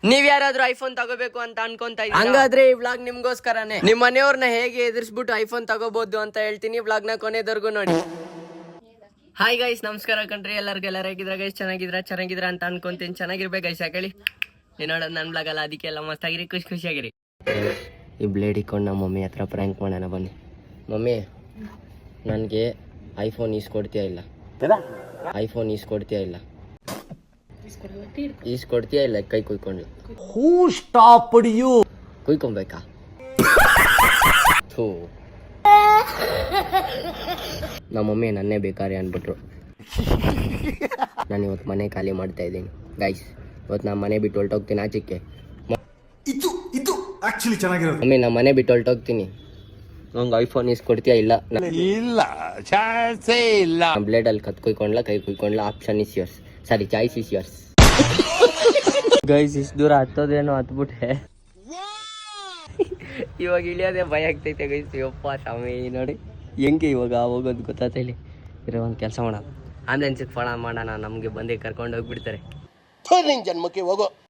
ನೀವ್ ಯಾರಾದ್ರೂ ಐಫೋನ್ ತಗೋಬೇಕು ಅಂತ ಅನ್ಕೊಂತ ಇದ್ದೀರಾ? ಹಂಗಾದ್ರೆ ಈ ವ್ಲಾಗ್ ನಿಮ್ಗೋಸ್ಕರನೇ. ನಿಮ್ ಮನೆಯವ್ರನ್ನ ಹೇಗೆ ಎದುರಿಸ್ಬಿಟ್ಟು ಐಫೋನ್ ತಗೋಬಹುದು ಅಂತ ಹೇಳ್ತೀನಿ. ವ್ಲಾಗ್ ನ ಕೊನೆವರೆಗೂ ನೋಡಿ. ಹಾಯ್ ಗೈಸ್, ನಮಸ್ಕಾರ ಕಣ್ರಿ. ಎಲ್ಲರಿಗೂ ಹೇಗಿದ್ರ ಗೈಸ್? ಚೆನ್ನಾಗಿದ್ರ ಅಂತ ಅನ್ಕೊಂತೀನಿ. ಚೆನ್ನಾಗಿರ್ಬೇಕು ಗೈಸ್. ಯಾಕೇಳಿ ನೋಡೋದು ನನ್ ಬ್ಲಾಗ್ ಅಲ್ಲ, ಅದಕ್ಕೆಲ್ಲ ಮಸ್ತಾಗಿರಿ, ಖುಷಿಯಾಗಿರಿ. ಈ ಬ್ಲೇಡ್ ಇಕ್ಕೊಂಡು ನಮ್ಮ ಮಮ್ಮಿ ಹತ್ರ ಪ್ರ್ಯಾಂಕ್ ಮಾಡೋಣ ಬನ್ನಿ. ಮಮ್ಮಿ, ನನಗೆ ಐಫೋನ್ ಈಸ್ಕೊಡ್ತೀಯ ಇಲ್ಲ? ಐಫೋನ್ ಈಸ್ಕೊಡ್ತೀಯ ಇಲ್ಲ? ಈಸ್ಕೊಡ್ತೀಯ ಇಲ್ಲ? ಕೈ ಕುಯ್ಕೊಂಡು ಕುಯ್ಕೊಬೇಕಾ? ಥೂ, ನಮ್ಮ ಮಮ್ಮಿ ನನ್ನೇ ಬೇಕಾರೆ ಅಂದ್ಬಿಟ್ರು. ನಾನು ಇವತ್ತು ಮನೆ ಖಾಲಿ ಮಾಡ್ತಾ ಇದ್ದೀನಿ ಗೈಸ್. ಇವತ್ತು ನಾನು ಮನೆ ಬಿಟ್ಟು ಹೊರಟೋಗ್ತೀನಿ ಆಚೆಗೆ. ಮಮ್ಮಿ, ನಾನು ಮನೆ ಬಿಟ್ಟು ಹೊರಟೋಗ್ತೀನಿ. ನಂಗೆ ಐಫೋನ್ ಈಸ್ಕೊಡ್ತೀಯ ಇಲ್ಲ? ಇಲ್ಲ, ಚಾನ್ಸೇ ಇಲ್ಲ. ಬ್ಲೇಡಲ್ಲಿ ಕತ್ ಕುಯ್ಕೊಂಡ್ಲ, ಕೈ ಕುಯ್ಕೊಂಡ್ಲ, option is yours. Sorry, choice is yours. Guys, ಇಷ್ಟು ದೂರ ಹತ್ತೋದೇನೋ ಹತ್ಬಿಟ್ಟೆ. ಇವಾಗ ಇಳಿಯೋದೇ ಭಯ ಆಗ್ತೈತೆ ಗೈಸ್. ಯಪ್ಪ ಸ್ವಾಮಿ, ನೋಡಿ ಹೆಂಗೆ ಇವಾಗ ಹೋಗೋದು ಗೊತ್ತಾಗ್ತಾ ಇಲ್ಲಿ. ಇರೋ ಒಂದು ಕೆಲಸ ಮಾಡೋಣ, ಆಂಬುಲೆನ್ಸಿಗೆ ಫೋನ್ ಮಾಡೋಣ, ನಮಗೆ ಬಂದು ಕರ್ಕೊಂಡು ಹೋಗ್ಬಿಡ್ತಾರೆ. ಜನ್ಮಕ್ಕೆ ಹೋಗೋ.